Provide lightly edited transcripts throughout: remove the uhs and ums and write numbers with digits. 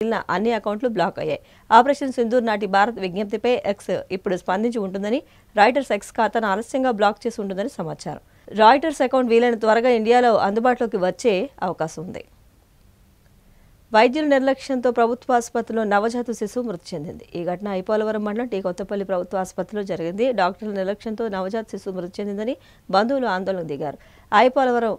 మిగిలిన అన్ని అకౌంట్లు బ్లాక్ అయ్యాయి. ఆపరేషన్ సింధూర్ నాటి భారత్ విజ్ఞప్తిపై ఎక్స్ ఇప్పుడు స్పందించి ఉంటుందని, రాయిటర్స్ ఎక్స్ ఖాతాను ఆలస్యంగా బ్లాక్ చేసి ఉంటుందని సమాచారం. రాయిటర్స్ అకౌంట్ వీలైన త్వరగా ఇండియాలో అందుబాటులోకి వచ్చే అవకాశం ఉంది. వైద్యుల నిర్లక్ష్యంతో ప్రభుత్వ ఆసుపత్రిలో నవజాత శిశువు మృతి చెందింది. ఈ ఘటన ఐపోలవరం మండలం టీ కొత్తపల్లి ప్రభుత్వ ఆసుపత్రిలో జరిగింది. డాక్టర్ల నిర్లక్ష్యంతో నవజాత శిశువు మృతి చెందిందని బంధువులు ఆందోళనకు దిగారు. ఐపోలవరం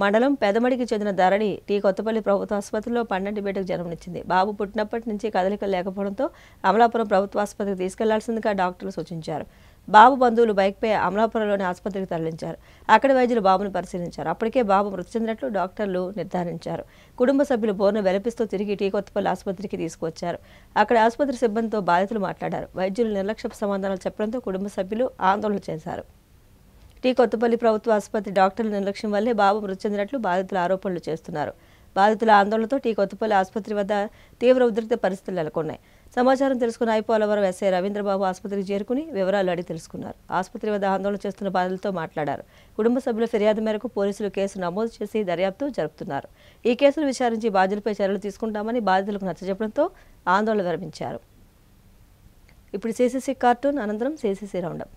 మండలం పెదమడికి చెందిన ధరణి టీ కొత్తపల్లి ప్రభుత్వ ఆసుపత్రిలో 12 బిడ్డకు జన్మనిచ్చింది. బాబు పుట్టినప్పటి నుంచి కదలికలు లేకపోవడంతో అమలాపురం ప్రభుత్వ ఆసుపత్రికి తీసుకెళ్లాల్సిందిగా డాక్టర్లు సూచించారు. బాబు బంధువులు బైక్పై అమలాపురంలోని ఆసుపత్రికి తరలించారు. అక్కడి వైద్యులు బాబును పరిశీలించారు. అప్పటికే బాబు మృతి చెందినట్లు డాక్టర్లు నిర్ధారించారు. కుటుంబ సభ్యులు బోర్ను వెలిపిస్తూ తిరిగి టీ కొత్తపల్లి ఆసుపత్రికి తీసుకువచ్చారు. అక్కడ ఆసుపత్రి సిబ్బందితో బాధితులు మాట్లాడారు. వైద్యులు నిర్లక్ష్యపు సమాధానాలు చెప్పడంతో కుటుంబ సభ్యులు ఆందోళన చేశారు. టీ కొత్తపల్లి ప్రభుత్వ ఆసుపత్రి డాక్టర్ల నిర్లక్ష్యం వల్లే బాబు మృతి చెందినట్లు బాధితులు ఆరోపణలు చేస్తున్నారు. బాధితుల ఆందోళనతో టీ కొత్తపల్లి ఆసుపత్రి వద్ద తీవ్ర ఉద్రిక్త పరిస్థితులు నెలకొన్నాయి. సమాచారం తెలుసుకున్న ఐపోలవరం ఎస్ఐ రవీంద్రబాబు ఆసుపత్రికి చేరుకుని వివరాలు అడిగి తెలుసుకున్నారు. ఆసుపత్రి వద్ద ఆందోళన చేస్తున్న బాధితులతో మాట్లాడారు. కుటుంబ సభ్యుల ఫిర్యాదు మేరకు పోలీసులు కేసు నమోదు చేసి దర్యాప్తు జరుపుతున్నారు. ఈ కేసును విచారించి బాధ్యులపై చర్యలు తీసుకుంటామని బాధితులకు నచ్చజెప్పడంతో ఆందోళన విరమించారు. ఇప్పుడు సిసిసి కార్టూన్ అనంతరం సిసిసి రౌండప్.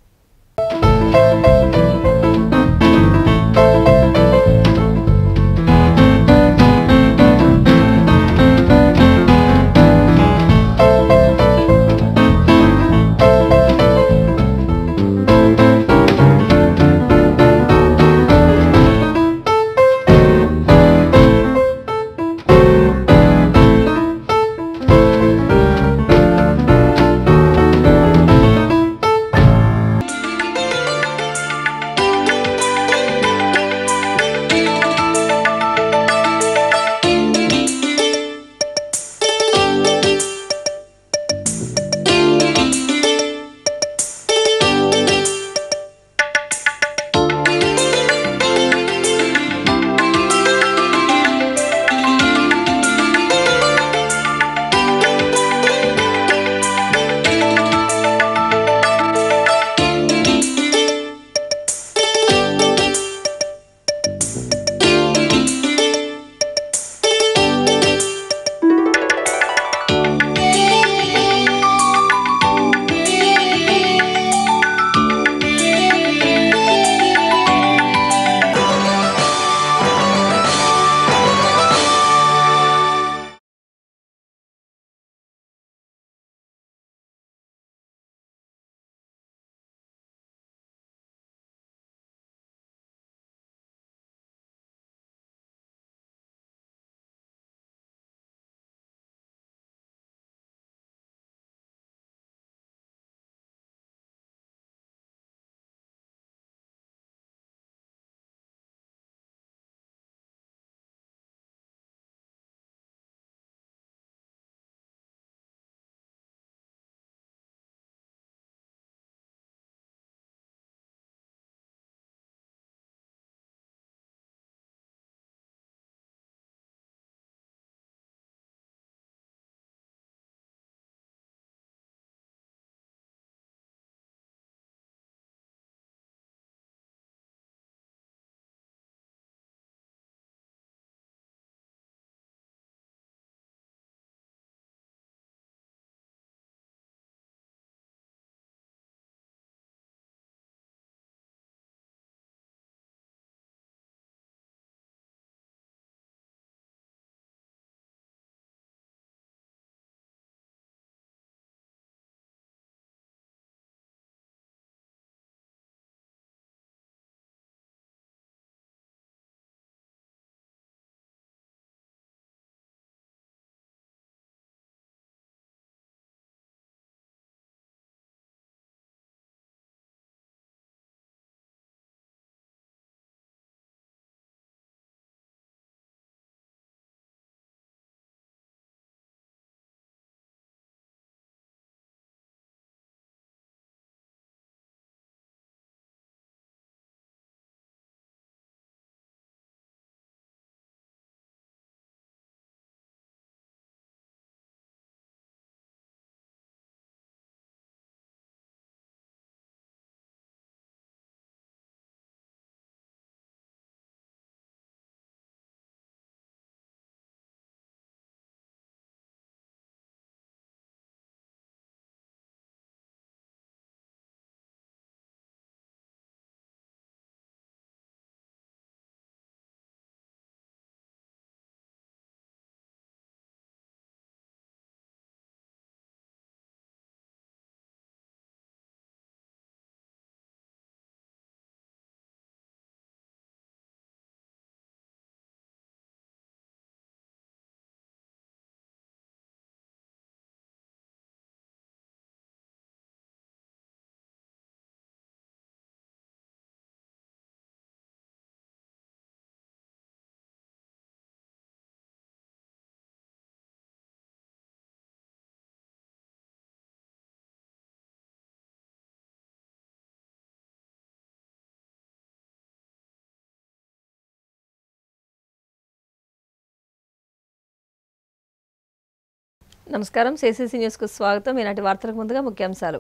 నమస్కారం, సిసిసి న్యూస్కు స్వాగతం. ఈనాటి వార్తలకు ముందుగా ముఖ్యాంశాలు.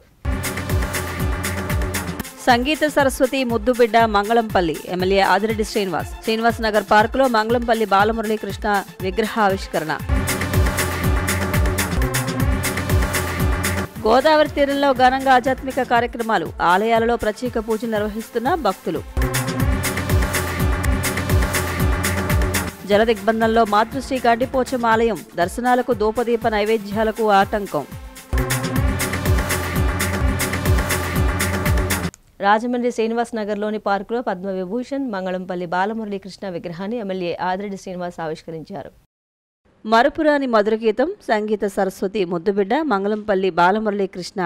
సంగీత సరస్వతి ముద్దుబిడ్డ మంగళంపల్లి ఎమ్మెల్యే ఆదిరెడ్డి శ్రీనివాస్ నగర్ పార్కులో మంగళంపల్లి బాలమురళీకృష్ణ విగ్రహ ఆవిష్కరణ. గోదావరి తీరంలో ఘనంగా ఆధ్యాత్మిక కార్యక్రమాలు, ఆలయాలలో ప్రత్యేక పూజలు నిర్వహిస్తున్న భక్తులు. జలదిగ్బంధంలో మాతృశ్రీ గండిపోచమ్మ ఆలయం, దర్శనాలకు ధూపదీప నైవేద్యాలకు ఆటంకం. రాజమండ్రి శ్రీనివాస్ నగర్లోని పార్కులో పద్మవిభూషణ్ మంగళంపల్లి బాలమురళీకృష్ణ విగ్రహాన్ని ఎమ్మెల్యే ఆదిరెడ్డి శ్రీనివాస్ ఆవిష్కరించారు. మరుపురాని మధుర గీతం, సంగీత సరస్వతి ముద్దుబిడ్డ మంగళంపల్లి బాలమురళీకృష్ణ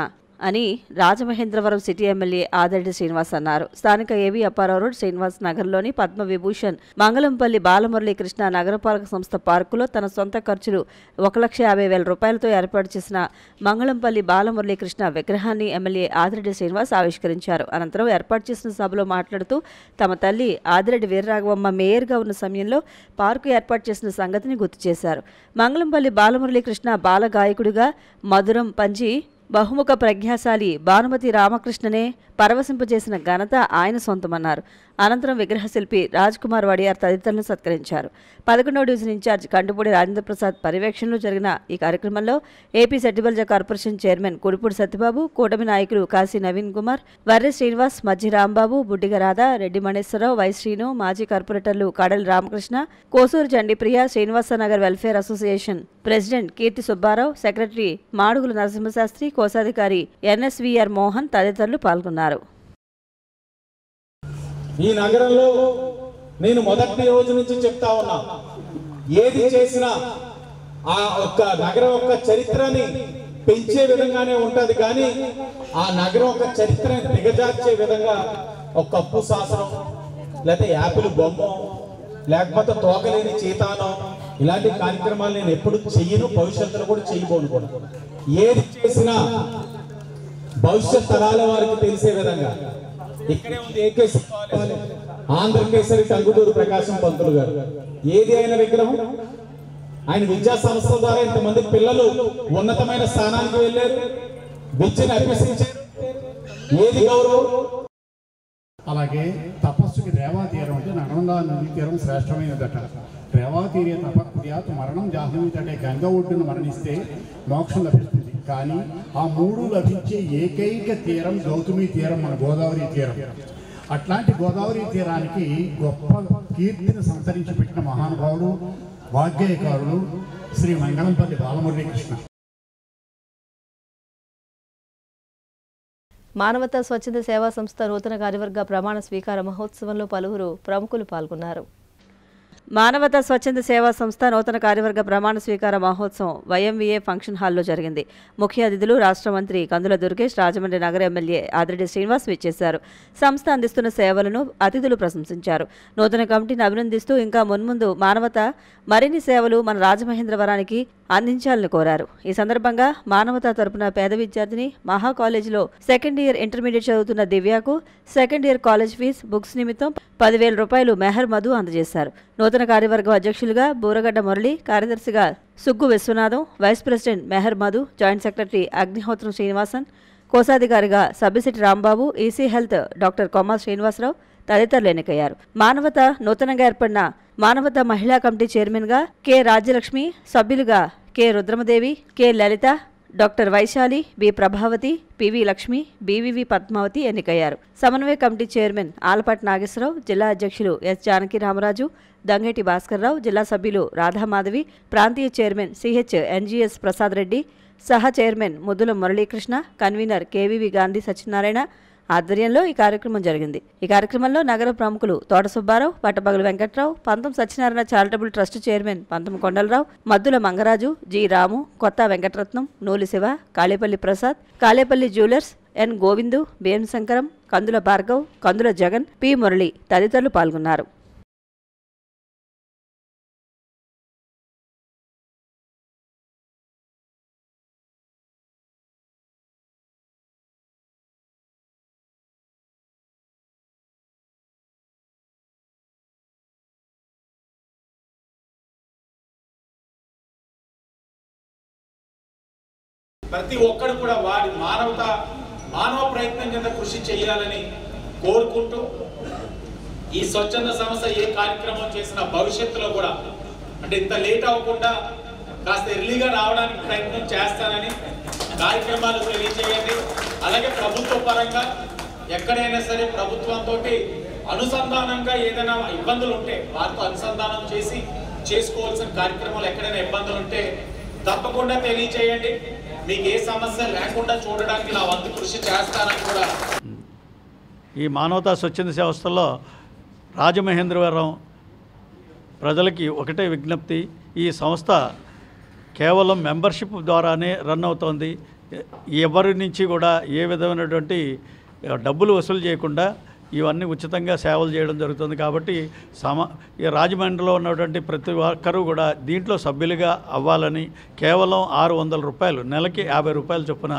అని రాజమహేంద్రవరం సిటీ ఎమ్మెల్యే ఆదిరెడ్డి శ్రీనివాస్ అన్నారు. స్థానిక ఏవి అప్పారావు రోడ్ శ్రీనివాస్ నగర్లోని పద్మవిభూషణ్ మంగళంపల్లి బాలమురళీకృష్ణ నగరపాలక సంస్థ పార్కులో తన సొంత ఖర్చులు 1,50,000 రూపాయలతో ఏర్పాటు చేసిన మంగళంపల్లి బాలమురళీకృష్ణ విగ్రహాన్ని ఎమ్మెల్యే ఆదిరెడ్డి శ్రీనివాస్ ఆవిష్కరించారు. అనంతరం ఏర్పాటు చేసిన సభలో మాట్లాడుతూ తమ తల్లి ఆదిరెడ్డి వీరరాఘవమ్మ మేయర్గా ఉన్న సమయంలో పార్కు ఏర్పాటు చేసిన సంగతిని గుర్తు చేశారు. మంగళంపల్లి బాలమురళీకృష్ణ బాలగాయకుడిగా మధురం పంచి బహుముఖ ప్రజ్ఞాశాలి భానుమతి రామకృష్ణనే పరవశింపజేసిన ఘనత ఆయన సొంతమన్నారు. అనంతరం విగ్రహశిల్పి రాజ్ కుమార్ వడియార్ తదితరులను సత్కరించారు. 11వ డివిజన్ ఇన్ఛార్జ్ కండుపూడి రాజేంద్ర ప్రసాద్ పర్యవేక్షణలో జరిగిన ఈ కార్యక్రమంలో AP Settibalija corporation chairman Kudipudi Satyababu, కూటమి నాయకులు కాశీ నవీన్ కుమార్, వర్రె శ్రీనివాస్, మజ్జి రాంబాబు, బుడ్డిగ రాధ, రెడ్డి మణేశ్వరరావు, వై శ్రీను, మాజీ కార్పొరేటర్లు Kadali Ramakrishna, Kosuru Chandipriya, Srinivasanagar welfare association president Keerthi Subbarao, secretary Madugula Narasimhasastri, కోశాధికారి ఎన్ఎస్వీఆర్ మోహన్ తదితరులు పాల్గొన్నారు. ఈ నగరంలో నేను మొదటి రోజు నుంచి చెప్తా ఉన్నా, ఏది చేసినా ఆ ఒక్క నగరం యొక్క చరిత్రని పెంచే విధంగానే ఉంటది, కానీ ఆ నగరం యొక్క చరిత్రని దిగజార్చే విధంగా ఒక కప్పు శాసనం, లేకపోతే యాపిల్ బొమ్మ, లేకపోతే తోకలేని చీతానం, ఇలాంటి కార్యక్రమాలు నేను ఎప్పుడు చెయ్యను, భవిష్యత్తులో కూడా చేయబోను కూడా. ఏది చేసినా భవిష్యత్ తరాల వారికి తెలిసే విధంగా. ఇక్కడే ఉంది ఏకేసి ఆంధ్రకేసరి టంగుటూరు ప్రకాశం పంతులు గారు. ఏది ఆయన విగ్రహం, ఆయన విద్యా సంస్థల ద్వారా ఇంతమంది పిల్లలు ఉన్నతమైన స్థానానికి వెళ్ళారు, విద్యను అభ్యసించారు. ఏది గౌరవం. అలాగే తపస్సుకి రేవాతీరం అంటే నర్మదా నదీ తీరం శ్రేష్టమైనదట. రేవాతీరే తపక్రియాత్ మరణం జాహ్నవీత్ అంటే గంగ ఒడ్డును మరణిస్తే మోక్షం లభిస్తుంది. కానీ ఆ మూడు లభించే ఏకైక తీరం గౌతమి తీరం, మన గోదావరి తీరం. అట్లాంటి గోదావరి తీరానికి గొప్ప కీర్తిని సంతరించి పెట్టిన మహానుభావుడు, వాగ్గేయకారుడు శ్రీ మంగళంపల్లి బాలమురళీకృష్ణ. మానవతా స్వచ్ఛంద సేవా సంస్థ నూతన కార్యవర్గ ప్రమాణ స్వీకార మహోత్సవంలో పలువురు ప్రముఖులు పాల్గొన్నారు. మానవతా స్వచ్ఛంద సేవా సంస్థ నూతన కార్యవర్గ ప్రమాణ స్వీకార మహోత్సవం వైఎంవీఏ ఫంక్షన్ హాల్లో జరిగింది. ముఖ్య అతిథులు రాష్ట్ర మంత్రి కందుల దుర్గేష్, రాజమండ్రి నగర ఎమ్మెల్యే ఆదిరెడ్డి శ్రీనివాస్ విచ్చేశారు. సంస్థ అందిస్తున్న సేవలను అతిథులు ప్రశంసించారు. నూతన కమిటీని అభినందిస్తూ ఇంకా మున్ముందు మానవత మరిన్ని సేవలు మన రాజమహేంద్రవరానికి అందించాలని కోరారు. ఈ సందర్భంగా మానవత తరపున పేద విద్యార్థిని మహా కాలేజీలో సెకండ్ ఇయర్ ఇంటర్మీడియట్ చదువుతున్న దివ్యాకు second year college fees, books నిమిత్తం 10,000 రూపాయలు మెహర్ మధు అందజేశారు. నూతన కార్యవర్గం అధ్యక్షులుగా బూరగడ్డ మురళి, కార్యదర్శిగా Suggu Viswanatham, vice president Mehar Madhu, joint secretary Agnihotram Srinivasan, కోశాధికారిగా Sabbisetti Rambabu, EC health doctor Komma Srinivasarao తదితరులు ఎన్నికయ్యారు. మానవత నూతనంగా ఏర్పడిన మానవత మహిళా కమిటీ చైర్మన్గా కె రాజ్యలక్ష్మి, సభ్యులుగా K Rudramadevi, K Lalitha, doctor Vaishali, B Prabhavathi, PV Lakshmi, BVV Padmavathi ఎన్నికయ్యారు. సమన్వయ కమిటీ చైర్మన్ ఆలపాటి నాగేశ్వరరావు, జిల్లా అధ్యక్షులు ఎస్ జానకి రామరాజు, దంగేటి భాస్కర్రావు, జిల్లా సభ్యులు రాధామాధవి, ప్రాంతీయ chairman CH NGS Prasad Reddy, సహ చైర్మన్ ముద్దుల మురళీకృష్ణ, కన్వీనర్ కేవీవి గాంధీ సత్యనారాయణ ఆధ్వర్యంలో ఈ కార్యక్రమం జరిగింది. ఈ కార్యక్రమంలో నగర ప్రముఖులు తోట సుబ్బారావు, పట్టపగలు వెంకట్రావు, పంతం సత్యనారాయణ చారిటబుల్ ట్రస్ట్ చైర్మన్ పంతం కొండలరావు, మద్దుల మంగరాజు, జి రాము, కొత్త వెంకటరత్నం, నూలి శివ, కాళేపల్లి ప్రసాద్, కాళేపల్లి జ్యువెలర్స్, ఎన్ గోవిందు, బిఎన్ శంకరం, కందుల భార్గవ్, కందుల జగన్, పి మురళి తదితరులు పాల్గొన్నారు. ప్రతి ఒక్కరు కూడా వారి మానవ ప్రయత్నం కింద కృషి చేయాలని కోరుకుంటూ ఈ స్వచ్ఛంద సంస్థ ఏ కార్యక్రమం చేసినా భవిష్యత్తులో కూడా అంటే ఇంత లేట్ అవ్వకుండా కాస్త ఎర్లీగా రావడానికి ప్రయత్నం చేస్తానని కార్యక్రమాలు తెలియజేయండి. అలాగే ప్రభుత్వ పరంగా ఎక్కడైనా సరే ప్రభుత్వంతో అనుసంధానంగా ఏదైనా ఇబ్బందులు ఉంటే వారితో అనుసంధానం చేసి చేసుకోవాల్సిన కార్యక్రమాలు ఎక్కడైనా ఇబ్బందులు ఉంటే తప్పకుండా తెలియజేయండి. మీకు ఏ సమస్య లేకుండా చూడడానికి నా వంతు కృషి చేస్తానని కూడా. ఈ మానవతా స్వచ్ఛంద సంస్థల్లో రాజమహేంద్రవరం ప్రజలకి ఒకటే విజ్ఞప్తి, ఈ సంస్థ కేవలం మెంబర్షిప్ ద్వారానే రన్ అవుతోంది. ఎవరి నుంచి కూడా ఏ విధమైనటువంటి డబ్బులు వసూలు చేయకుండా ఇవన్నీ ఉచితంగా సేవలు చేయడం జరుగుతుంది. కాబట్టి ఈ రాజమండ్రిలో ఉన్నటువంటి ప్రతి ఒక్కరూ కూడా దీంట్లో సభ్యులుగా అవ్వాలని కేవలం 600 రూపాయలు నెలకి 50 రూపాయలు చొప్పున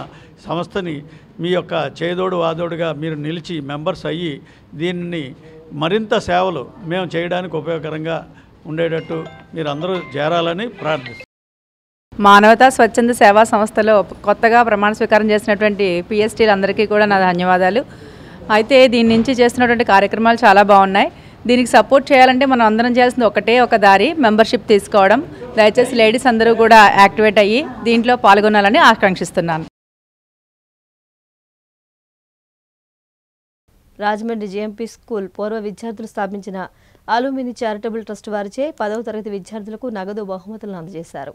సంస్థని మీ యొక్క చేదోడు వాదోడుగా మీరు నిలిచి మెంబర్స్ అయ్యి దీన్ని మరింత సేవలు మేము చేయడానికి ఉపయోగకరంగా ఉండేటట్టు మీరందరూ చేరాలని ప్రార్థిస్తున్నాం. మానవతా స్వచ్ఛంద సేవా సంస్థలో కొత్తగా ప్రమాణ స్వీకారం చేసినటువంటి పిఎస్టీలందరికీ కూడా నా ధన్యవాదాలు. అయితే దీని నుంచి చేస్తున్నటువంటి కార్యక్రమాలు చాలా బాగున్నాయి. దీనికి సపోర్ట్ చేయాలంటే మనం అందరం చేయాల్సింది ఒక దారి, మెంబర్షిప్ తీసుకోవడం. దయచేసి లేడీస్ అందరూ కూడా యాక్టివేట్ అయ్యి దీంట్లో పాల్గొనాలని ఆకాంక్షిస్తున్నాను. రాజమండ్రి జేఎంపీ స్కూల్ పూర్వ విద్యార్థులు స్థాపించిన అలుమిని చారిటబుల్ ట్రస్ట్ వారిచే 10వ తరగతి విద్యార్థులకు నగదు బహుమతులను అందజేశారు.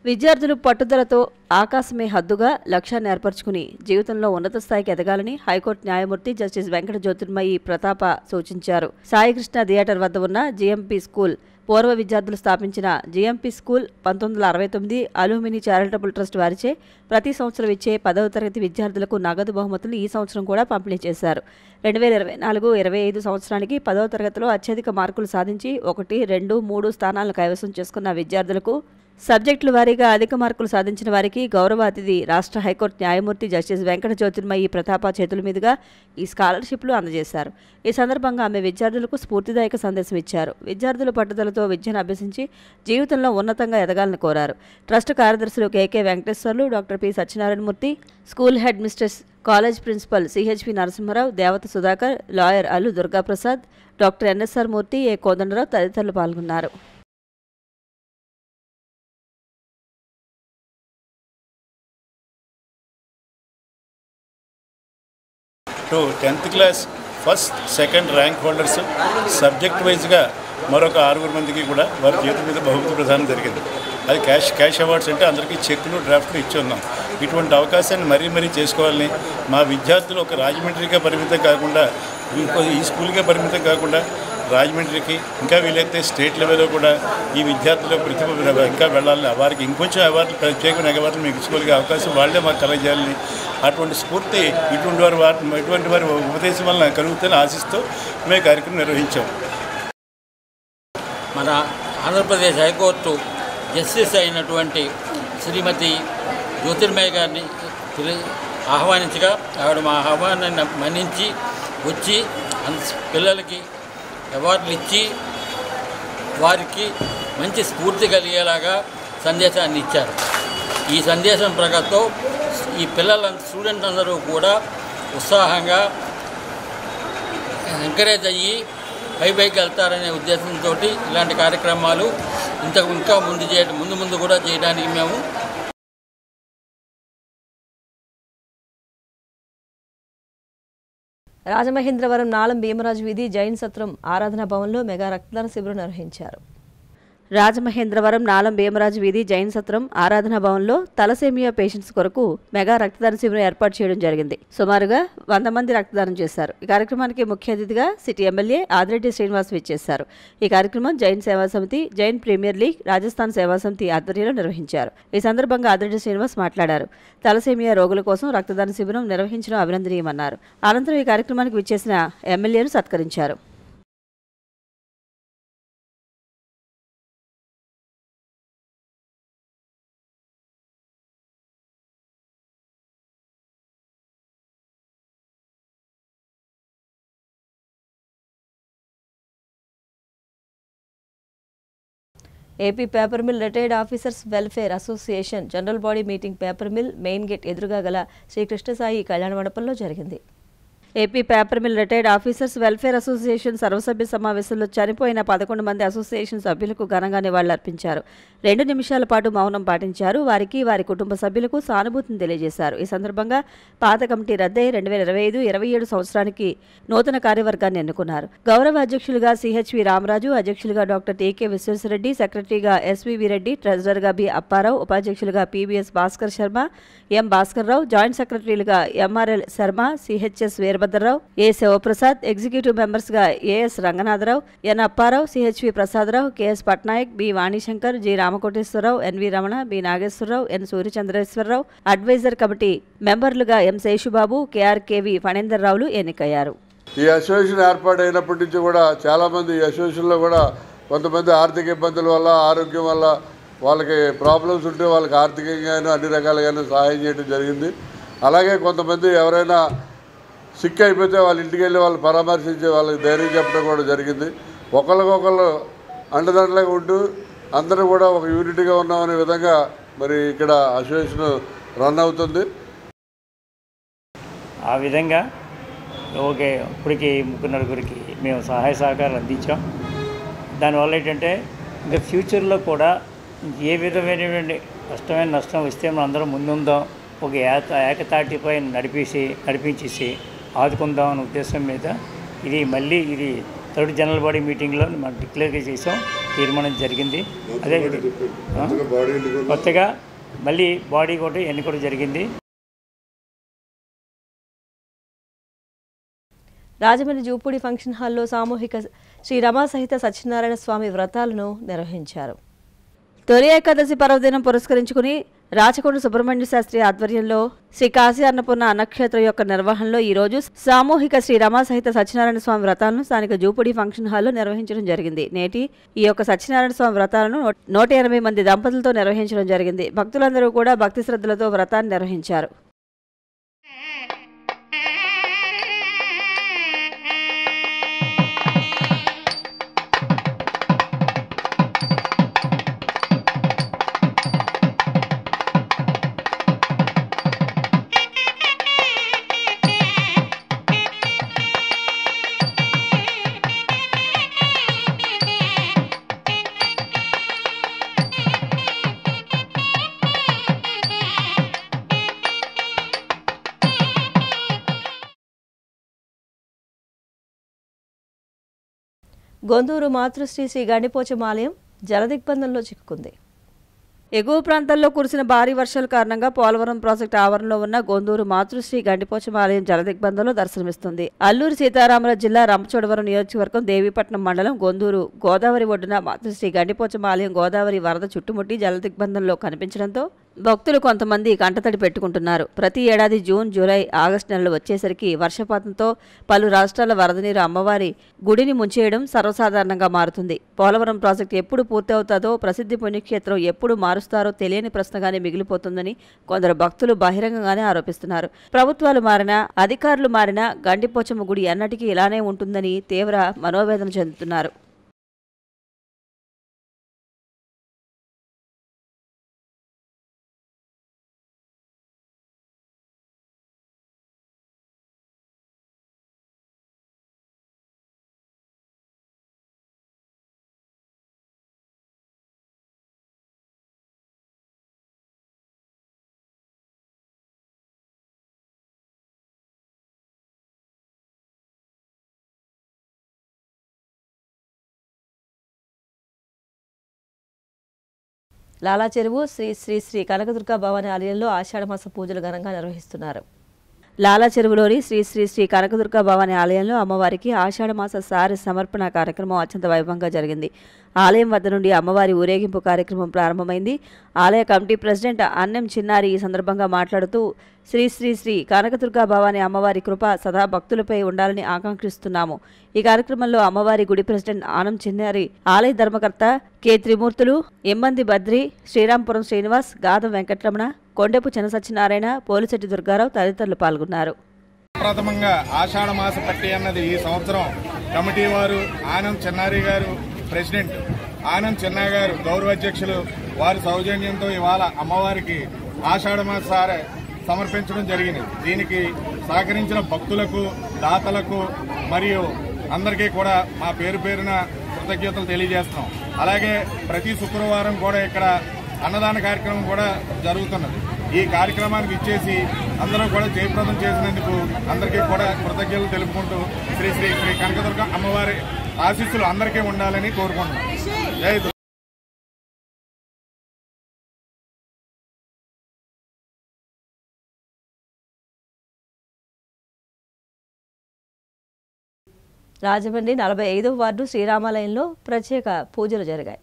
విద్యార్థులు పట్టుదలతో ఆకాశమే హద్దుగా లక్ష్యాన్ని ఏర్పరచుకుని జీవితంలో ఉన్నత స్థాయికి ఎదగాలని హైకోర్టు న్యాయమూర్తి జస్టిస్ వెంకట జ్యోతిర్మయి ప్రతాప సూచించారు. సాయికృష్ణ థియేటర్ వద్ద ఉన్న జేఎంపీ స్కూల్ పూర్వ విద్యార్థులు స్థాపించిన జేఎంపీ స్కూల్ 1969 అలుమిని చారిటబుల్ ట్రస్ట్ వారిచే ప్రతి సంవత్సరం ఇచ్చే 10వ తరగతి విద్యార్థులకు నగదు బహుమతులు ఈ సంవత్సరం కూడా పంపిణీ చేశారు. 2024-25 సంవత్సరానికి 10వ తరగతిలో అత్యధిక మార్కులు సాధించి 1, 2, 3 స్థానాలను కైవసం చేసుకున్న విద్యార్థులకు, సబ్జెక్టుల వారీగా అధిక మార్కులు సాధించిన వారికి గౌరవ అతిథి రాష్ట్ర హైకోర్టు న్యాయమూర్తి జస్టిస్ వెంకట జ్యోతిర్మయి ప్రతాప చేతుల మీదుగా ఈ స్కాలర్షిప్లు అందజేశారు. ఈ సందర్భంగా ఆమె విద్యార్థులకు స్ఫూర్తిదాయక సందేశం ఇచ్చారు. విద్యార్థులు పట్టుదలతో విద్యను అభ్యసించి జీవితంలో ఉన్నతంగా ఎదగాలని కోరారు. ట్రస్ట్ కార్యదర్శులు KK Venkateswarlu, doctor P Satyanarayanamurthy, school head mistress, college principal CHP Narasimharao, Devata Sudhakar, lawyer Allu Durgaprasad, doctor NSR Murthy, A Kodandarao తదితరులు పాల్గొన్నారు. To 10th class first, second rank holders subject వైజ్గా మరొక 6 మందికి కూడా వారి చేతుల మీద బహుమతి ప్రదానం జరిగింది. అది క్యాష్ అవార్డ్స్ అంటే అందరికీ చెక్కులు, డ్రాఫ్ట్లు ఇచ్చి ఉన్నాం. ఇటువంటి అవకాశాన్ని మరీ చేసుకోవాలని మా విద్యార్థులు ఒక రాజమండ్రిగా పరిమితం కాకుండా, ఈ స్కూల్గా పరిమితం కాకుండా రాజమండ్రికి ఇంకా వీలైతే స్టేట్ లెవెల్లో కూడా ఈ విద్యార్థుల ప్రతిభ ఇంకా వెళ్ళాలని, వారికి ఇంకొంచెం అవార్డులు, ప్రత్యేకమైన అవార్డులు మీకు ఇచ్చుకోగలిగే అవకాశం వాళ్ళే మాకు కలగజేయాలని, అటువంటి స్ఫూర్తి ఇటువంటి వారి ఉపదేశం వలన కలుగుతుందని ఆశిస్తూ మేము కార్యక్రమం నిర్వహించాం. మన ఆంధ్రప్రదేశ్ హైకోర్టు జస్టిస్ అయినటువంటి శ్రీమతి జ్యోతిర్మయ్య గారిని ఆహ్వానించగా ఆవిడ మా ఆహ్వానాన్ని మన్నించి వచ్చి పిల్లలకి అవార్డులు ఇచ్చి వారికి మంచి స్ఫూర్తి కలిగేలాగా సందేశాన్ని ఇచ్చారు. ఈ సందేశం ప్రకారంతో ఈ స్టూడెంట్ అందరూ కూడా ఉత్సాహంగా ఎంకరేజ్ అయ్యి పైకి వెళ్తారనే ఉద్దేశంతో ఇలాంటి కార్యక్రమాలు ఇంకా ముందు కూడా చేయడానికి మేము రాజమహేంద్రవరం నాలం భీమరాజు వీధి జైన్ సత్రం ఆరాధనా భవన్లో మెగా రక్తదాన శిబిరం నిర్వహించారు. రాజమహేంద్రవరం నాలం భీమరాజు వీధి జైన్ సత్రం ఆరాధనా భవన్లో తలసేమియా పేషెంట్స్ కొరకు మెగా రక్తదాన శిబిరం ఏర్పాటు చేయడం జరిగింది. సుమారుగా 100 మంది రక్తదానం చేశారు. ఈ కార్యక్రమానికి ముఖ్య అతిథిగా సిటీ ఎమ్మెల్యే ఆదిరెడ్డి శ్రీనివాస్ విచ్చేశారు. ఈ కార్యక్రమం జైన్ సేవా సమితి, జైన్ ప్రీమియర్ లీగ్, రాజస్థాన్ సేవా సమితి ఆధ్వర్యంలో నిర్వహించారు. ఈ సందర్భంగా ఆదిరెడ్డి శ్రీనివాస్ మాట్లాడారు. తలసేమియా రోగుల కోసం రక్తదాన శిబిరం నిర్వహించడం అభినందనీయమన్నారు. అనంతరం ఈ కార్యక్రమానికి విచ్చేసిన ఎమ్మెల్యేను సత్కరించారు. AP paper mill retired officers welfare association general body meeting paper mill main gate ఎదురుగా గల శ్రీ కృష్ణసాయి కళ్యాణ మండపంలో జరిగింది. AP paper mill retired officers welfare association సర్వసభ్య సమావేశంలో చనిపోయిన 11 మంది అసోసియేషన్ సభ్యులకు ఘనంగా నివాళులర్పించారు. 2 నిమిషాల పాటు మౌనం పాటించారు. వారికి వారి కుటుంబ సభ్యులకు సానుభూతిని తెలియజేశారు. ఈ సందర్భంగా పాత కమిటీ రద్దై 2025-27 సంవత్సరానికి నూతన కార్యవర్గాన్ని ఎన్నుకున్నారు. గౌరవ అధ్యక్షులుగా సిహెచ్వి రామరాజు, అధ్యక్షులుగా డాక్టర్ టీకే విశ్వేశ్వరరెడ్డి, సెక్రటరీగా ఎస్వివి రెడ్డి, ట్రెజరర్గా బి అప్పారావు, ఉపాధ్యక్షులుగా PBS Bhaskar Sharma, M Bhaskarrao, joint సెక్రటరీలుగా MRL Sharma, CHS Veerabhadrarao, A Sivaprasad, executive మెంబర్స్గా AS Ranganatharao, N Apparao, CHV Prasadarao, KS Patnaik, B Vanisankar, G Ramakoteswararao, NV Ramana, B Nageswararao, N Suryachandreswararao, adviser committee మెంబర్లుగా ఎం శేషుబాబు, కేఆర్కేవి ఫణేందర్ రావులు ఎన్నికయ్యారు. ఈ అసోసియేషన్ ఏర్పాటైనప్పటి నుంచి కూడా చాలామంది ఈ అసోసియేషన్లో కూడా కొంతమంది ఆర్థిక ఇబ్బందుల వల్ల, ఆరోగ్యం వల్ల వాళ్ళకి ప్రాబ్లమ్స్ ఉంటే వాళ్ళకి ఆర్థికంగానూ అన్ని రకాలుగానూ సహాయం చేయడం జరిగింది. అలాగే కొంతమంది ఎవరైనా సిక్ అయిపోతే వాళ్ళ ఇంటికి వెళ్ళి వాళ్ళు పరామర్శించి వాళ్ళకి ధైర్యం చెప్పడం కూడా జరిగింది. ఒకళ్ళకొకళ్ళు అండదండలుగా ఉంటూ అందరూ కూడా ఒక యూనిటీగా ఉన్నామనే విధంగా మరి ఇక్కడ అసోసియేషన్ రన్ అవుతుంది. ఆ విధంగా ఓకే ఇప్పటికి 3-4 మేము సహాయ సహకారాలు అందించాం. దానివల్ల ఏంటంటే ఇంకా ఫ్యూచర్లో కూడా ఏ విధమైనటువంటి కష్టమైన నష్టం వస్తే మనం అందరం ముందుందాం, ఒక ఏకతాటిపై నడిపించేసి ఆదుకుందాం అనే ఉద్దేశం మీద ఇది థర్డ్ జనరల్ బాడీ మీటింగ్లో మనం డిక్లేర్ చేసాం, తీర్మానం జరిగింది. అదే కొత్తగా మళ్ళీ బాడీ కూడా ఎన్నుకోవడం జరిగింది. రాజమండ్రి జూపూడి ఫంక్షన్ హాల్లో సామూహిక శ్రీ రమా సహిత సత్యనారాయణ స్వామి వ్రతాలను నిర్వహించారు. తొలి ఏకాదశి పర్వదినం పురస్కరించుకుని రాచకొండ సుబ్రహ్మణ్య శాస్త్రి ఆధ్వర్యంలో శ్రీ కాశీ అన్నపూర్ణ నక్షత్రం యొక్క నిర్వహణలో ఈరోజు సామూహిక శ్రీ రమా సహిత సత్యనారాయణ స్వామి వ్రతాలను స్థానిక జూపూడి ఫంక్షన్ హాల్లో నిర్వహించడం జరిగింది. నేటి ఈ యొక్క సత్యనారాయణ స్వామి వ్రతాలను 180 మంది దంపతులతో నిర్వహించడం జరిగింది. భక్తులందరూ కూడా భక్తి శ్రద్ధలతో వ్రతాన్ని నిర్వహించారు. గొందూరు మాతృశ్రీ శ్రీ గండిపోచమ్మ ఆలయం జలదిగ్బంధంలో చిక్కుకుంది. ఎగువ ప్రాంతాల్లో కురిసిన భారీ వర్షాల కారణంగా పోలవరం ప్రాజెక్టు ఆవరణలో ఉన్న గొందూరు మాతృశ్రీ గండిపోచమ్మ ఆలయం జలదిగ్బంధంలో దర్శనమిస్తుంది. అల్లూరు సీతారామరాజు జిల్లా రంపచోడవరం నియోజకవర్గం దేవీపట్నం మండలం గొందూరు గోదావరి ఒడ్డున మాతృశ్రీ గండిపోచమ్మ ఆలయం గోదావరి వరద చుట్టుముట్టి జలదిగ్బంధంలో కనిపించడంతో భక్తులు కొంతమంది కంటతడి పెట్టుకుంటున్నారు. ప్రతి ఏడాది జూన్, జూలై, ఆగస్టు నెలలు వచ్చేసరికి వర్షపాతంతో పలు రాష్ట్రాల వరద నీరు అమ్మవారి గుడిని ముంచేయడం సర్వసాధారణంగా మారుతుంది. పోలవరం ప్రాజెక్టు ఎప్పుడు పూర్తి అవుతుందో, ప్రసిద్ధి పుణ్యక్షేత్రం ఎప్పుడు మారుస్తారో తెలియని ప్రశ్నగానే మిగిలిపోతుందని కొందరు భక్తులు బహిరంగంగానే ఆరోపిస్తున్నారు. ప్రభుత్వాలు మారినా, అధికారులు మారినా గండిపోచమ్మ గుడి ఎన్నటికీ ఇలానే ఉంటుందని తీవ్ర మనోవేదన చెందుతున్నారు. లాలా చెరువు శ్రీ శ్రీ శ్రీ కనకదుర్గ భవాని ఆలయంలో ఆషాఢమాస పూజలు ఘనంగా నిర్వహిస్తున్నారు. లాలా చెరువులోని శ్రీ శ్రీ శ్రీ కనకదుర్గ భవాని ఆలయంలో అమ్మవారికి ఆషాఢమాస సారి సమర్పణ కార్యక్రమం అత్యంత వైభవంగా జరిగింది. ఆలయం వద్ద నుండి అమ్మవారి ఊరేగింపు కార్యక్రమం ప్రారంభమైంది. ఆలయ కమిటీ ప్రెసిడెంట్ అన్నం చిన్నారి ఈ సందర్భంగా మాట్లాడుతూ శ్రీ శ్రీ శ్రీ కనకదుర్గ భవాని అమ్మవారి కృప సదా భక్తులపై ఉండాలని ఆకాంక్షిస్తున్నాము. ఈ కార్యక్రమంలో అమ్మవారి గుడి ప్రెసిడెంట్ ఆనం చిన్నారి, ఆలయ ధర్మకర్త కె త్రిమూర్తులు, ఎమ్మంది బద్రి, శ్రీరాంపురం శ్రీనివాస్, గాదం వెంకటరమణ, కొండెపు చినసత్యనారాయణ, పోలిశెట్టి దుర్గారావు తదితరులు పాల్గొన్నారు. ప్రథమంగా ఆషాఢ మాస పట్టి అన్నది ఈ సంవత్సరం కమిటీ వారు ఆనం చిన్నారి గారు ప్రెసిడెంట్ ఆనంద్ చెన్నయ్య గారు గౌరవాధ్యక్షులు వారి సౌజన్యంతో ఇవాళ అమ్మవారికి ఆషాఢమాసార సమర్పించడం జరిగింది. దీనికి సహకరించిన భక్తులకు, దాతలకు మరియు అందరికీ కూడా మా పేరు పేరున కృతజ్ఞతలు తెలియజేస్తున్నాం. అలాగే ప్రతి శుక్రవారం కూడా ఇక్కడ అన్నదాన కార్యక్రమం కూడా జరుగుతున్నది. ఈ కార్యక్రమానికి ఇచ్చేసి అందరూ కూడా జయప్రదం చేసినందుకు అందరికీ కూడా కృతజ్ఞతలు తెలుపుకుంటూ శ్రీ శ్రీ శ్రీ కనకదుర్గ అమ్మవారి ఆశీస్సులు అందరికీ ఉండాలని కోరుకుంటున్నాం. జై దుర్గా. రాజమండ్రి 45వ వార్డు శ్రీరామాలయంలో ప్రత్యేక పూజలు జరిగాయి.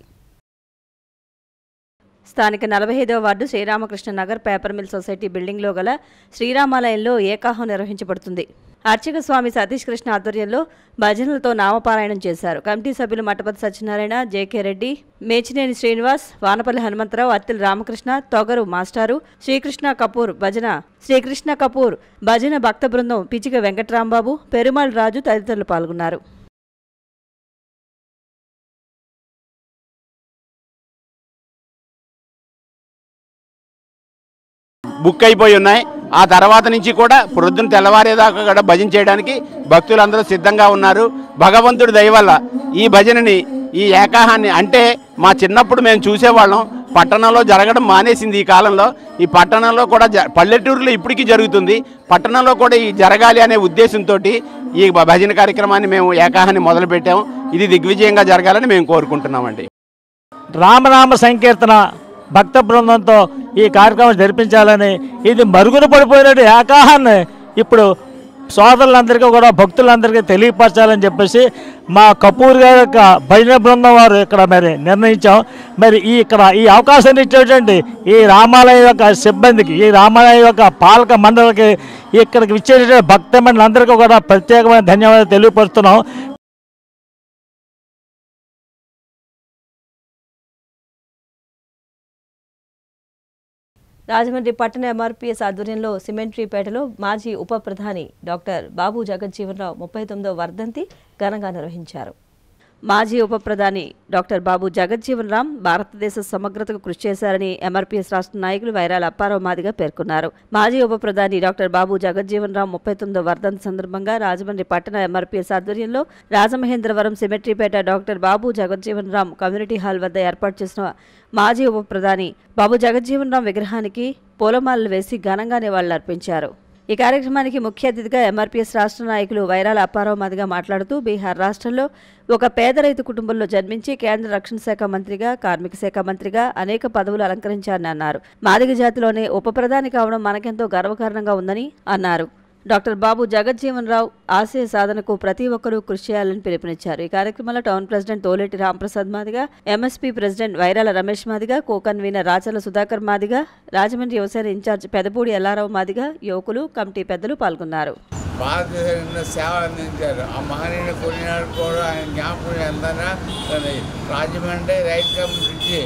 స్థానిక 45వ ward Sriramakrishna Nagar paper mill society బిల్డింగ్లో గల శ్రీరామాలయంలో ఏకాహం నిర్వహించబడుతుంది. అర్చక స్వామి సతీష్ కృష్ణ ఆధ్వర్యంలో భజనలతో నామపారాయణం చేశారు. కమిటీ సభ్యులు మట్టపతి సత్యనారాయణ, జేకే రెడ్డి, మేచినేని శ్రీనివాస్, వానపల్లి హనుమంతరావు, అత్తిల్ రామకృష్ణ, తొగరు మాస్టారు, శ్రీకృష్ణ కపూర్ భజన భక్త బృందం, పిచిక వెంకట్రాంబాబు, పెరుమాళ్ రాజు తదితరులు పాల్గొన్నారు. బుక్ అయిపోయి ఉన్నాయి. ఆ తర్వాత నుంచి కూడా ప్రొద్దున తెల్లవారేదాకా కూడా భజన చేయడానికి భక్తులందరూ సిద్ధంగా ఉన్నారు. భగవంతుడి దయ వల్ల ఈ భజనని, ఈ ఏకాహాన్ని, అంటే మా చిన్నప్పుడు మేము చూసేవాళ్ళం, పట్టణంలో జరగడం మానేసింది. ఈ కాలంలో ఈ పట్టణంలో కూడా పల్లెటూరులో ఇప్పటికీ జరుగుతుంది. పట్టణంలో కూడా ఈ జరగాలి అనే ఉద్దేశంతో ఈ భజన కార్యక్రమాన్ని మేము ఏకాహాన్ని మొదలుపెట్టాము. ఇది దిగ్విజయంగా జరగాలని మేము కోరుకుంటున్నామండి. రామనామ సంకీర్తన భక్త బృందంతో ఈ కార్యక్రమం జరిపించాలని, ఇది మరుగున పడిపోయినట్టు ఏకాహాన్ని ఇప్పుడు సోదరులందరికీ కూడా భక్తులందరికీ తెలియపరచాలని చెప్పేసి మా కపూర్ గారి యొక్క భజన బృందం వారు ఇక్కడ మరి నిర్ణయించాం. మరి ఈ అవకాశాన్ని ఇచ్చేటువంటి ఈ రామాలయం యొక్క సిబ్బందికి, ఈ రామాలయం యొక్క పాలక మండలికి, ఇక్కడికి ఇచ్చేటువంటి భక్త మండలందరికీ కూడా ప్రత్యేకమైన ధన్యవాదాలు తెలియపరుస్తున్నాం. రాజమండ్రి పట్టణ ఎంఆర్పీఎస్ ఆధ్వర్యంలో సిమెంట్రీపేటలో మాజీ ఉప ప్రధాని డాక్టర్ బాబు జగజ్జీవన్ రావు 39వ వర్ధంతి ఘనంగా నిర్వహించారు. మాజీ ఉప ప్రధాని డాక్టర్ బాబు జగజ్జీవన్ రామ్ భారతదేశ సమగ్రతకు కృషి చేశారని ఎంఆర్పీఎస్ రాష్ట్ర నాయకులు వైరాల అప్పారావు మాదిగ పేర్కొన్నారు. మాజీ ఉప ప్రధాని డాక్టర్ బాబు జగజ్జీవన్ రామ్ 39వ వర్ధంతి సందర్భంగా రాజమండ్రి పట్టణ ఎంఆర్పీఎస్ ఆధ్వర్యంలో రాజమహేంద్రవరం సిమెంట్రీపేట డాక్టర్ బాబు జగజ్జీవన్ రామ్ కమ్యూనిటీ హాల్ వద్ద ఏర్పాటు చేసిన మాజీ ఉప ప్రధాని బాబు జగజ్జీవన్ రామ్ విగ్రహానికి పూలమాలలు వేసి ఘనంగా నివాళులర్పించారు. ఈ కార్యక్రమానికి ముఖ్య అతిథిగా ఎంఆర్పీఎస్ రాష్ట్ర నాయకులు వైరాల అప్పారావు మాదిగ మాట్లాడుతూ బీహార్ రాష్ట్రంలో ఒక పేద రైతు కుటుంబంలో జన్మించి కేంద్ర రక్షణ శాఖ మంత్రిగా, కార్మిక శాఖ మంత్రిగా అనేక పదవులు అలంకరించారని అన్నారు. మాదిగ జాతిలోనే ఉప ప్రధాని కావడం మనకెంతో గర్వకారణంగా ఉందని అన్నారు. డాక్టర్ బాబు జగజ్జీవన్ రావు ఆశయ సాధనకు ప్రతి ఒక్కరూ కృషి చేయాలని పిలుపునిచ్చారు. ఈ కార్యక్రమంలో town president Toleti Ramprasad Madiga, MSP president Virala Ramesh Madiga, co-convener Racharla Sudhakar Madiga, Rajahmundry Yuvasena in-charge Pedapudi Yellarao Madiga, యువకులు, కమిటీ పెద్దలు పాల్గొన్నారు. భారతదేశంలో సేవ అందించారు. ఆ మహనీయుని కొనినాడు కూడా ఆయన జ్ఞాపకం ఎంతనా రాజమండ్రి రైట్ కమ్ బ్రిడ్జి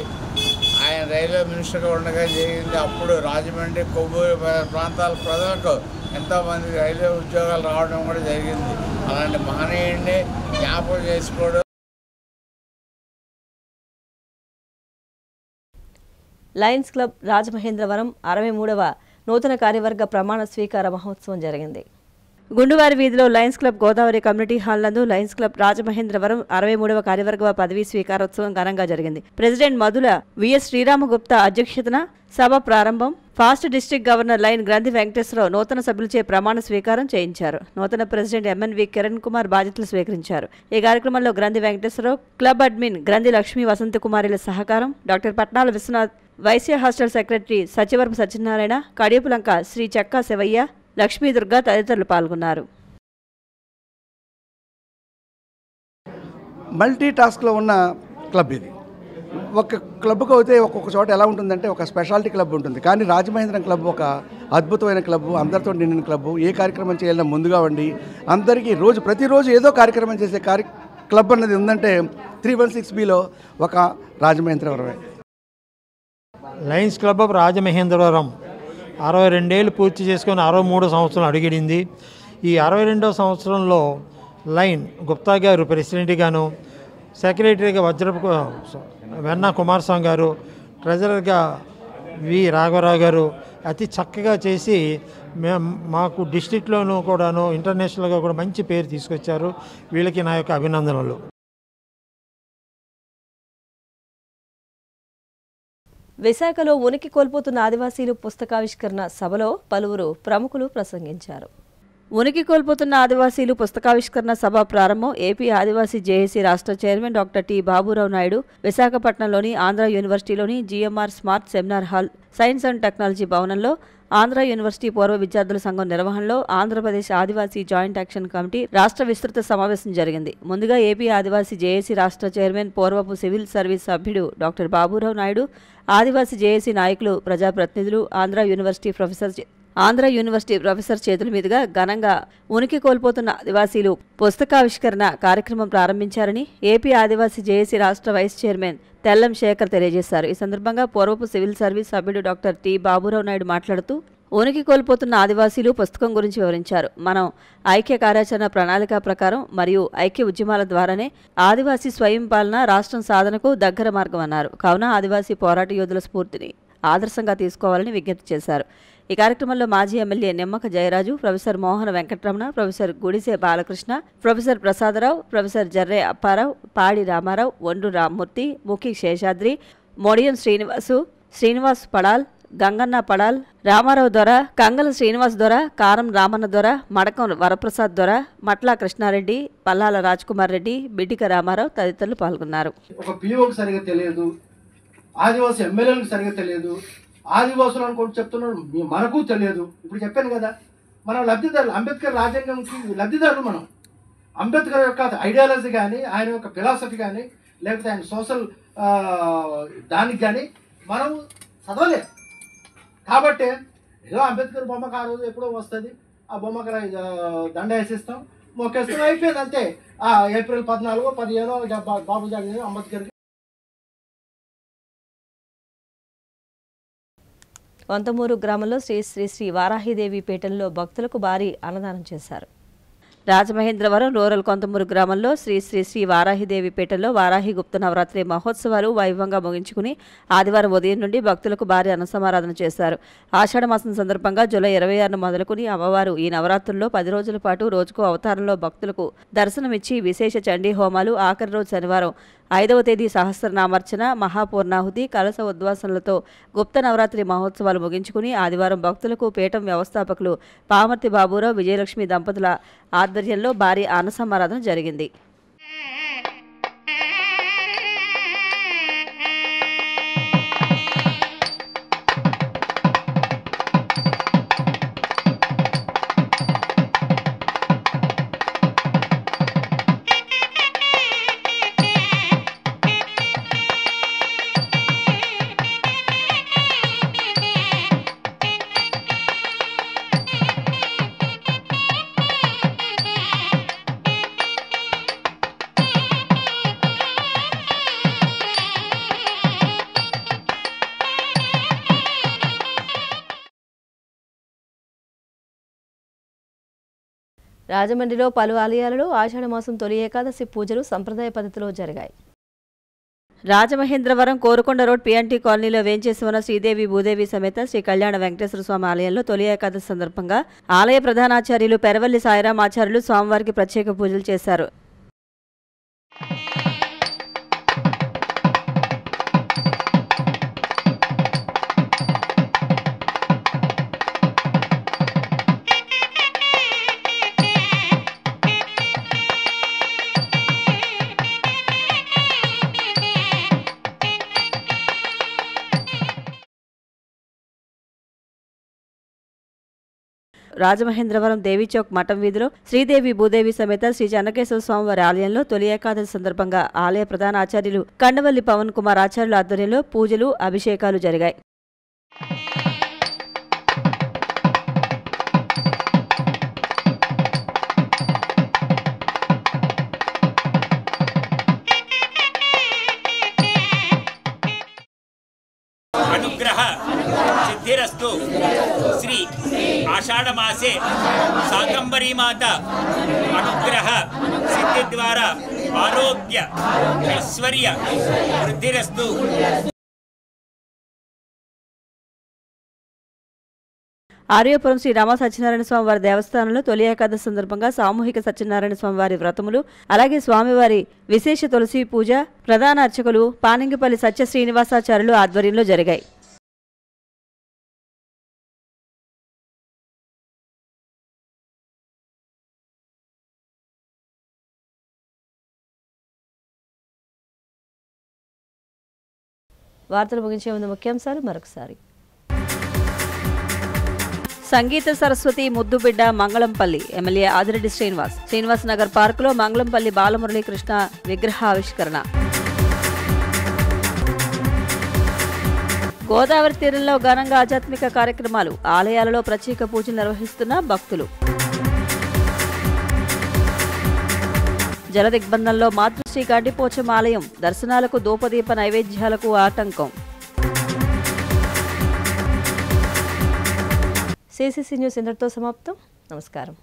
ఆయన రైల్వే మినిస్టర్గా ఉండగా జరిగింది. అప్పుడు రాజమండ్రి కొవ్వూరు ప్రాంతాల ప్రజలకు ఎంతోమంది రైల్వే ఉద్యోగాలు రావడం కూడా జరిగింది. అలాంటి మహనీయుడిని జ్ఞాపకం చేసుకోవడం. లయన్స్ క్లబ్ రాజమహేంద్రవరం 63వ నూతన కార్యవర్గ ప్రమాణ స్వీకార మహోత్సవం జరిగింది. గుండువారి వీధిలో Lions club Godavari community hall నందు లయన్స్ క్లబ్ రాజమహేంద్రవరం 63వ కార్యవర్గ పదవీ స్వీకారోత్సవం ఘనంగా జరిగింది. ప్రెసిడెంట్ మధుల విఎస్ శ్రీరామగుప్తా అధ్యక్షతన సభ ప్రారంభం. ఫాస్ట్ డిస్ట్రిక్ట్ గవర్నర్ లైన్ గ్రంథి వెంకటేశ్వరరావు నూతన సభ్యులచే ప్రమాణ స్వీకారం చేయించారు. నూతన ప్రెసిడెంట్ ఎంఎన్వి కిరణ్ కుమార్ బాధ్యతలు స్వీకరించారు. ఈ కార్యక్రమంలో గ్రంథి వెంకటేశ్వరరావు, క్లబ్ అడ్మిన్ గ్రంథి లక్ష్మీ వసంతకుమారిల సహకారం, doctor Patnala Viswanath, Vaishya hostel secretary Satyavarapu Satyanarayana, Kadiyapulanka Sri Chekka Sivayya, Lakshmidurga తదితరులు పాల్గొన్నారు. మల్టీ టాస్క్లో ఉన్న క్లబ్ ఇది. ఒక క్లబ్కి అయితే ఒక్కొక్క చోట ఎలా ఉంటుందంటే ఒక స్పెషాలిటీ క్లబ్ ఉంటుంది. కానీ రాజమహేంద్రం క్లబ్ ఒక అద్భుతమైన క్లబ్, అందరితో నిండిన క్లబ్. ఏ కార్యక్రమం చేయాలన్నా ముందుగా ఉండి అందరికీ ప్రతిరోజు ఏదో కార్యక్రమం చేసే క్లబ్ అన్నది ఉందంటే 316Bలో ఒక రాజమహేంద్రవరమే. లయన్స్ క్లబ్ ఆఫ్ రాజమహేంద్రవరం 62 ఏళ్ళు పూర్తి చేసుకొని 63వ సంవత్సరం అడుగిడింది. ఈ 62వ సంవత్సరంలో లైన్ గుప్తా గారు ప్రెసిడెంట్గాను, సెక్రటరీగా వజ్రపు వెన్న కుమారస్వామి గారు, ట్రెజరర్గా వి రాఘవరావు గారు అతి చక్కగా చేసి మాకు డిస్ట్రిక్ట్లోనూ కూడాను ఇంటర్నేషనల్గా కూడా మంచి పేరు తీసుకొచ్చారు. వీళ్ళకి నా యొక్క అభినందనలు. విశాఖలో ఉనికి కోల్పోతున్న ఆదివాసీలు పుస్తకావిష్కరణ సభలో పలువురు ప్రముఖులు ప్రసంగించారు. ఉనికి కోల్పోతున్న ఆదివాసీలు పుస్తకావిష్కరణ సభ ప్రారంభం ఏపీ ఆదివాసీ జేఏసీ రాష్ట్ర chairman doctor T Baburao Naidu విశాఖపట్నంలోని ఆంధ్ర యూనివర్సిటీలోని GMR smart seminar hall science and technology భవనంలో ఆంధ్ర యూనివర్సిటీ పూర్వ విద్యార్థుల సంఘం నిర్వహణలో ఆంధ్రప్రదేశ్ ఆదివాసీ జాయింట్ యాక్షన్ కమిటీ రాష్ట్ర విస్తృత సమావేశం జరిగింది. ముందుగా ఏపీ ఆదివాసీ జేఏసీ రాష్ట్ర చైర్మన్ పూర్వపు సివిల్ సర్వీస్ సభ్యుడు డాక్టర్ బాబురావు నాయుడు, ఆదివాసీ జేఏసీ నాయకులు, ప్రజాప్రతినిధులు ఆంధ్ర యూనివర్సిటీ ప్రొఫెసర్ చేతుల మీదుగా ఘనంగా ఉనికి కోల్పోతున్న ఆదివాసీలు పుస్తకావిష్కరణ కార్యక్రమం ప్రారంభించారని ఏపీ ఆదివాసీ జేఏసీ రాష్ట్ర వైస్ చైర్మన్ తెల్లం శేఖర్ తెలియజేశారు. ఈ సందర్భంగా పూర్వపు సివిల్ సర్వీస్ సభ్యుడు డాక్టర్ టి బాబురావు నాయుడు మాట్లాడుతూ ఉనికి కోల్పోతున్న ఆదివాసీలు పుస్తకం గురించి వివరించారు. మనం ఐక్య కార్యాచరణ ప్రణాళిక ప్రకారం మరియు ఐక్య ఉద్యమాల ద్వారానే ఆదివాసీ స్వయం పాలన రాష్ట్రం సాధనకు దగ్గర మార్గం అన్నారు. కావున ఆదివాసీ పోరాట యోధుల స్ఫూర్తిని ఆదర్శంగా తీసుకోవాలని విజ్ఞప్తి చేశారు. ఈ కార్యక్రమంలో మాజీ ఎమ్మెల్యే నిమ్మక జయరాజు, ప్రొఫెసర్ మోహన వెంకటరమణ, ప్రొఫెసర్ గుడిసె బాలకృష్ణ, ప్రొఫెసర్ ప్రసాదరావు, ప్రొఫెసర్ జర్రే అప్పారావు, పాడి రామారావు, ఒండ్రు రామ్మూర్తి, ముఖి శేషాద్రి, మొడియం శ్రీనివాస్ పడాల్, గంగన్న పడాల్, రామారావు దొర, కంగల శ్రీనివాస్ దొర, కారం రామన్న దొర, మడకం వరప్రసాద్ దొర, మట్లా కృష్ణారెడ్డి, పల్లాల రాజ్కుమార్ రెడ్డి, బిడ్డిక రామారావు తదితరులు పాల్గొన్నారు. ఒక పిఓకి సరిగా తెలియదు, ఆదివాసీ ఎమ్మెల్యేలకు సరిగా తెలియదు, ఆదివాసులు అనుకోండి చెప్తున్నారు, మనకు తెలియదు. ఇప్పుడు చెప్పాను కదా, మనం లబ్ధిదారులు, అంబేద్కర్ రాజ్యాంగంకి లబ్ధిదారులు. మనం అంబేద్కర్ యొక్క ఐడియాలజీ కానీ, ఆయన యొక్క ఫిలాసఫీ కానీ, లేకపోతే ఆయన సోషల్ దానికి కానీ మనం చదవలేదు. కాబట్టి ఏదో అంబేద్కర్ బొమ్మకు ఆ రోజు ఎప్పుడో వస్తుంది, ఆ బొమ్మకు దండ వేసేస్తాం, మొక్కేస్తాం, అయిపోయింది అంతే. ఏప్రిల్ 14, 15 బాబు జగన్ అంబేద్కర్కి. వంతమూరు గ్రామంలో శ్రీ శ్రీ శ్రీ వారాహిదేవి పీఠంలో భక్తులకు భారీ అన్నదానం చేశారు. రాజమహేంద్రవరం రూరల్ కొంతమూరు గ్రామంలో శ్రీ శ్రీ శ్రీ వారాహిదేవి పీఠంలో వారాహి గుప్త నవరాత్రి మహోత్సవాలు వైభవంగా ముగించుకుని ఆదివారం ఉదయం నుండి భక్తులకు భారీ అన్నసమారాధన చేశారు. ఆషాఢ మాసం సందర్భంగా జూలై 26న మొదలుకుని అమ్మవారు ఈ నవరాత్రుల్లో 10 రోజుల పాటు రోజుకో అవతారంలో భక్తులకు దర్శనమిచ్చి విశేష చండీ హోమాలు, ఆఖరి రోజు శనివారం 5వ తేదీ సహస్రనామార్చన, మహాపూర్ణాహుతి, కలశ ఉద్వాసనలతో గుప్త నవరాత్రి మహోత్సవాలు ముగించుకుని ఆదివారం భక్తులకు పీఠం వ్యవస్థాపకులు పామర్తి బాబురావు, విజయలక్ష్మి దంపతుల ఆధ్వర్యంలో భారీ అన్నసమారాధన జరిగింది. రాజమండ్రిలో పలు ఆలయాలలో ఆషాఢమాసం తొలి ఏకాదశి పూజలు సంప్రదాయ పద్ధతిలో జరిగాయి. రాజమహేంద్రవరం కోరుకొండ రోడ్ పిఎన్టీ కాలనీలో వేంచేసి ఉన్న శ్రీదేవి భూదేవి సమేత శ్రీ కళ్యాణ వెంకటేశ్వర స్వామి ఆలయంలో తొలి ఏకాదశి సందర్భంగా ఆలయ ప్రధానాచార్యులు పెరవల్లి సాయిరాం ఆచార్యులు స్వామివారికి ప్రత్యేక పూజలు చేశారు. రాజమహేంద్రవరం దేవీచౌక్ మఠం వీధిలో శ్రీదేవి భూదేవి సమేత శ్రీ చెన్నకేశ్వర స్వామివారి ఆలయంలో తొలి ఏకాదశి సందర్భంగా ఆలయ ప్రధాన ఆచార్యులు కండవల్లి పవన్ కుమార్ ఆచార్యుల ఆధ్వర్యంలో పూజలు, అభిషేకాలు జరిగాయి. అనుగ్రహ సిద్ధిరస్తు. శ్రీ ఆషాఢమాసే శాకంబరీ మాత అనుగ్రహ సిద్ధి ద్వారా ఆరోగ్య ఐశ్వర్య వృద్ధిరస్తు. ఆర్యపురం శ్రీ రామ సత్యనారాయణ స్వామి వారి దేవస్థానంలో తొలి ఏకాదశి సందర్భంగా సామూహిక సత్యనారాయణ స్వామి వారి వ్రతములు, అలాగే స్వామివారి విశేష తులసి పూజ ప్రధాన అర్చకులు పానింగిపల్లి సత్య శ్రీనివాసాచార్యులు ఆధ్వర్యంలో జరిగాయి. వార్తలు ముగించే ముందు ముఖ్యాంశాలు మరొకసారి. సంగీత సరస్వతి ముద్దుబిడ్డ మంగళంపల్లి ఎమ్మెల్యే ఆదిరెడ్డి శ్రీనివాస్ నగర్ పార్కులో మంగళంపల్లి బాలమురళీకృష్ణ విగ్రహ ఆవిష్కరణ. గోదావరి తీరంలో ఘనంగా ఆధ్యాత్మిక కార్యక్రమాలు, ఆలయాలలో ప్రత్యేక పూజలు నిర్వహిస్తున్న భక్తులు. జలదిగ్బంధంలో మాతృశ్రీ గడ్డిపోచమ్మ ఆలయం, దర్శనాలకు దూపదీప నైవేద్యాలకు ఆటంకం. CCC న్యూస్ ఇంతటితో సమాప్తం. నమస్కారం.